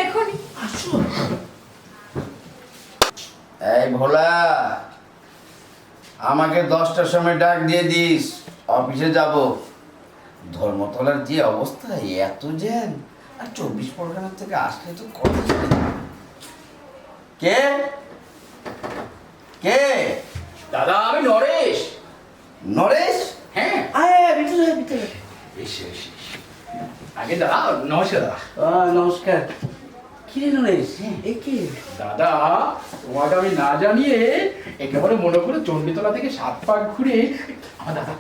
এখনই। আসো। এই ভোলা, আমাকে 10টার সময় ডাক দিয়ে দিস, অফিসে যাব। ধর্মতলার যে অবস্থা, এত জ্যাম, আর 24 পরগনা থেকে আসলে তো কথা ছিল। কে কে? দাদা আমি নরেশ। নরেশ? হ্যাঁ আয় ভিতরে ভিতরে। এসে এসে আগে দাদা নমস্কার দাদা। নমস্কার। কি রে নরেশ, এ কে? দাদা তোমাকে আমি না জানিয়ে একেবারে মনে করে চণ্ডীতলা থেকে 7 পাক ঘুরে আমার দাদা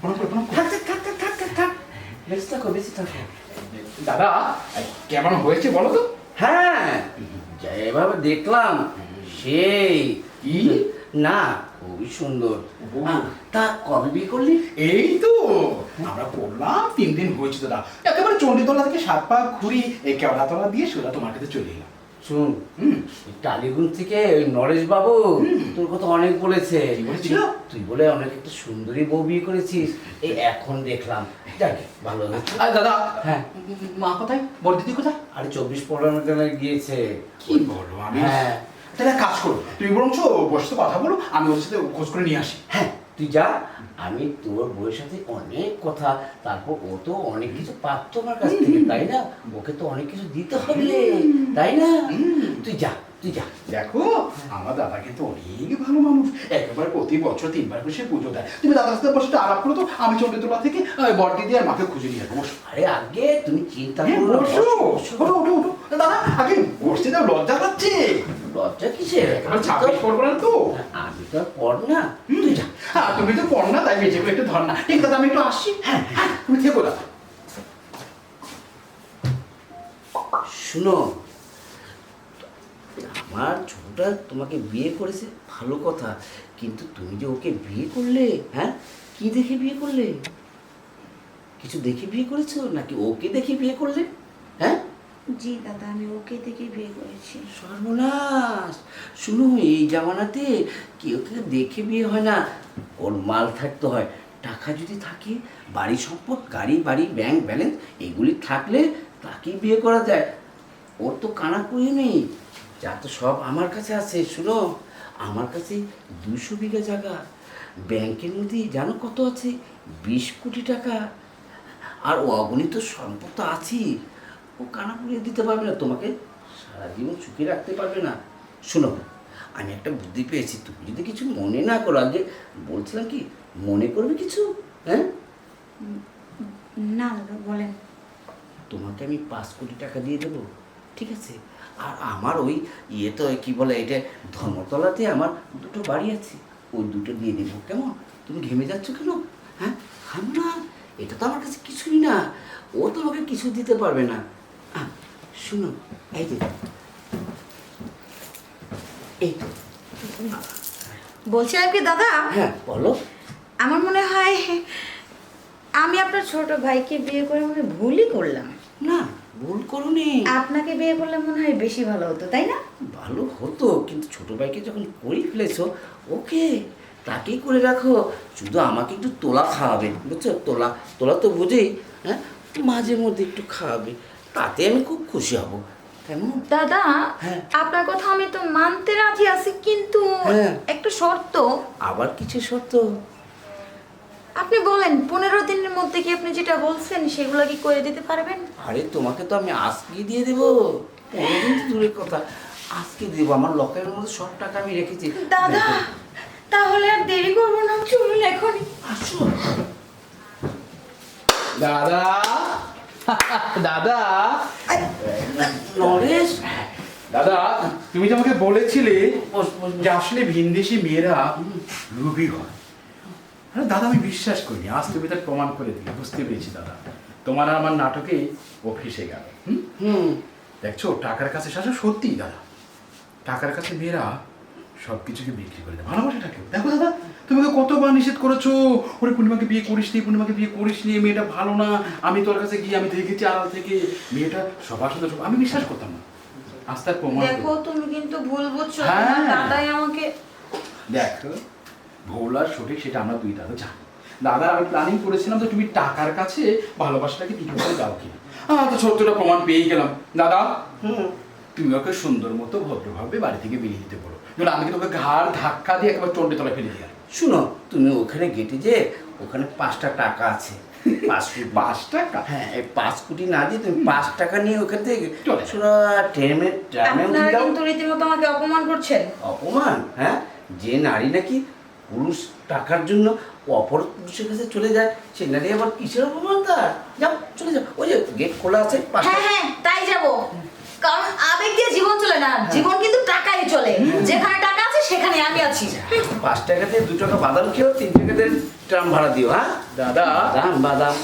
মনে করে থাক থাক থাক থাক থাক থাক থাক, বেঁচে থাকো বেঁচে থাকো। দাদা কেমন হয়েছে বলো তো? হ্যাঁ, এভাবে দেখলাম সেই কি? না, খুবই সুন্দর। ও। তা কবে বিয়ে করলি? এই তো আমরা পড়লাম 3 দিন হয়েছে দাদা, একেবারে চণ্ডীতলা থেকে 7 পাক ঘুরি এই কেওড়াতলা দিয়ে সোজা তোমার কাছে চলে এলাম। শুন, হুম। টালিগুন থেকে ওই নরেশ বাবু তোর কথা অনেক বলেছে। কি বলেছিল? তুই বলে অনেক একটা সুন্দরী বউ বিয়ে করেছিস, এই এখন দেখলাম। যাক, ভালো হয়েছে। আর দাদা হ্যাঁ, মা কোথায়, বড়দিদি কোথায়? আরে 24 পরগনা গিয়েছে। কি বলো? আমি হ্যাঁ তাহলে এক কাজ করো, তুমি বরঞ্চ বসে তো কথা বলো, আমি ওর সাথে খোঁজ করে নিয়ে আসি। হ্যাঁ, তুই যা। আমি তোর বউয়ের সাথে অনেক কথা, তারপর ও তো অনেক কিছু পাচ্ছ আমার কাছ থেকে, তাই না? ওকে তো অনেক কিছু দিতে হবে, তাই না? তুই যা, তুই যা। দেখো আমার দাদা কিন্তু অনেক ভালো মানুষ, একেবারে প্রতি বছর 3 বার করে সে পুজো দেয়। তুমি দাদার সাথে বসে আলাপ করো তো, আমি চণ্ডীতলা থেকে বড়দিদি আর মাকে খুঁজে নিয়ে আসবো। বসো। আরে আগে তুমি চিন্তা হ্যাঁ, করো না, বসো। বসো। ওঠো, ওঠো, ওঠো। দাদা আগে বসতে দাও, লজ্জা পাচ্ছে। লজ্জা কিসের? একেবারে 26 পরগনা তো। আমি তো আর পড় না, তুই যা। হ্যাঁ, তুমি তো পড় না, তাই বেঁচে একটু ধর না। ঠিক দাদা, আমি একটু আসছি। হ্যাঁ হ্যাঁ, তুমি থেকো দাদা। শুনো, আমার ছোটটা তোমাকে বিয়ে করেছে ভালো কথা, কিন্তু তুমি যে ওকে বিয়ে করলে, হ্যাঁ, কি দেখে বিয়ে করলে? কিছু দেখে বিয়ে করেছো নাকি ওকে দেখে বিয়ে করলে? হ্যাঁ, জি দাদা, আমি ওকে দেখে বিয়ে করেছি। সর্বনাশ! শুনো, এই জামানাতে কেউ কেউ দেখে বিয়ে হয় না, ওর মাল থাকতে হয়। টাকা যদি থাকে, বাড়ি সম্পদ, গাড়ি বাড়ি, ব্যাংক ব্যালেন্স এগুলি থাকলে তাকেই বিয়ে করা যায়। ওর তো কানাকুড়ি নেই, যা তো সব আমার কাছে আছে। শুনো, আমার কাছে 200 বিঘা জায়গা, ব্যাংকের মধ্যে জানো কত আছে? 20 কোটি টাকা। আর ও অগণিত সম্পদ তো আছেই। ও কানা পুড়িয়ে দিতে পারবে না তোমাকে, সারা জীবন সুখে রাখতে পারবে না। শোনো, আমি একটা বুদ্ধি পেয়েছি, তুমি যদি কিছু মনে না করো। আগে বলছিলাম কি, মনে করবে কিছু? হ্যাঁ, না দাদা, বলেন। তোমাকে আমি 5 কোটি টাকা দিয়ে দেবো, ঠিক আছে? আর আমার ওই তো কি বলে, এটা ধর্মতলাতে আমার 2টো বাড়ি আছে, ওই 2টো দিয়ে দেবো, কেমন? তুমি ঘেমে যাচ্ছ কেন? হ্যাঁ, হাম না, এটা তো আমার কাছে কিছুই না। ও তোমাকে কিছু দিতে পারবে না। শুনো, এই যে, এই তো। বলছিলাম কি দাদা, হ্যাঁ বলো। আমার মনে হয় আমি আপনার ছোট ভাইকে বিয়ে করে মনে হয় ভুলই করলাম। না, ভুল করোনি। আপনাকে বিয়ে করলে মনে হয় বেশি ভালো হতো, তাই না? ভালো হতো, কিন্তু ছোট ভাইকে যখন করে ফেলেছো, ওকে তাকেই করে রাখো। শুধু আমাকে একটু তোলা খাওয়াবে, বুঝছো? তোলা তোলা তো বুঝেই, হ্যাঁ, মাঝে মধ্যে একটু খাওয়াবে, তাতে আমি খুব খুশি হব। কেমন? দাদা, হ্যাঁ। আপনার কথা আমি তো মানতে রাজি আছি, কিন্তু হ্যাঁ। একটা শর্ত। আবার কিছু শর্ত? আপনি বলেন, 15 দিনের মধ্যে কি আপনি যেটা বলছেন সেগুলো কি করে দিতে পারবেন? আরে তোমাকে তো আমি আজকে দিয়ে দেবো, 15 দিন তো দূরের কথা, আজকে দেবো। আমার লকারের মধ্যে সব টাকা আমি রেখেছি। দাদা, দেখো। তাহলে আর দেরি করবো না, চলুন এখনই। আসো। দাদা দাদা নরেশ, দাদা, তুমি যে আমাকে বলেছিলে বস, বস, বস। যে আসলে ভিনদেশি মেয়েরা লোভী হয়, আরে দাদা আমি বিশ্বাস করিনি, আজ তুমি তার প্রমাণ করে দিলে, বুঝতে পেরেছি দাদা, তোমার আর আমার নাটকে ও ফেসে গেল। হুম। দেখছো, টাকার কাছে শাসা সত্যি দাদা, টাকার কাছে মেয়েরা সব কিছুকে বিক্রি করে দেয় ভালোবাসাটাকে। দেখো দাদা, তুমি ওকে কতবার নিষেধ করেছো, ওরে পূর্ণিমাকে বিয়ে করিস নি, পূর্ণিমাকে বিয়ে করিস নি, মেয়েটা ভালো না। আমি তোর কাছে গিয়ে আমি দেখেছি আড়াল থেকে, মেয়েটা সবার সাথে আমি বিশ্বাস করতাম না, আজ তার প্রমাণ। দেখো, তুমি কিন্তু ভুল বুঝছো। হ্যাঁ। তোমার দাদাই আমাকে। দেখো, ভুল আর সঠিক সেটা আমরা দুই দাদা জানি, দাদা আমি প্ল্যানিং করেছিলাম যে তুমি টাকার কাছে ভালোবাসাটাকে বিক্রি করে দাও কিনা। তো সত্যটা প্রমাণ পেয়ে গেলাম। দাদা তুমি ওকে সুন্দর মতো ভদ্রভাবে বাড়ি থেকে বেরিয়ে দিতে পারো, যেন আমি তোকে ঘাড় ধাক্কা দিয়ে একেবারে চন্ডে তলায় ফেলে দিই। শুনো, তুমি ওখানে গেটে যে ওখানে 5টা টাকা আছে, 5 টাকা? হ্যাঁ, এই 5 কোটি না দিয়ে তুমি 5 টাকা নিয়ে ওখান থেকে চলে। ট্রেনে আপনারা কিন্তু রীতিমতো আমাকে অপমান করছেন। অপমান? হ্যাঁ, যে নারী নাকি পুরুষ টাকার জন্য অপর পুরুষের কাছে চলে যায়, সে নারী আবার কিসের অপমান তার? যাও, চলে যাও, ওই যে গেট খোলা আছে, 5টা। হ্যাঁ হ্যাঁ, তাই যাব। কারণ আবেগ দিয়ে জীবন চলে না, জীবন কিন্তু টাকাই চলে। যেখানে টাকা আছে সেখানে আমি আছি। 5 টাকাতে 2 টাকা বাদাম খেও, 3 টাকাতে ট্রাম ভাড়া দিও। হ্যাঁ দাদা বাদাম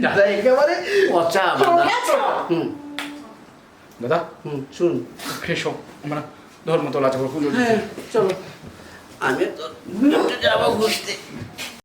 দাদা একেবারে পচা বাদাম। হুম দাদা শুন, ফ্রেশ হোক, আমরা ধর্মতলা যাবো। হ্যাঁ চলো, আমি তো যাবো ঘুরতে।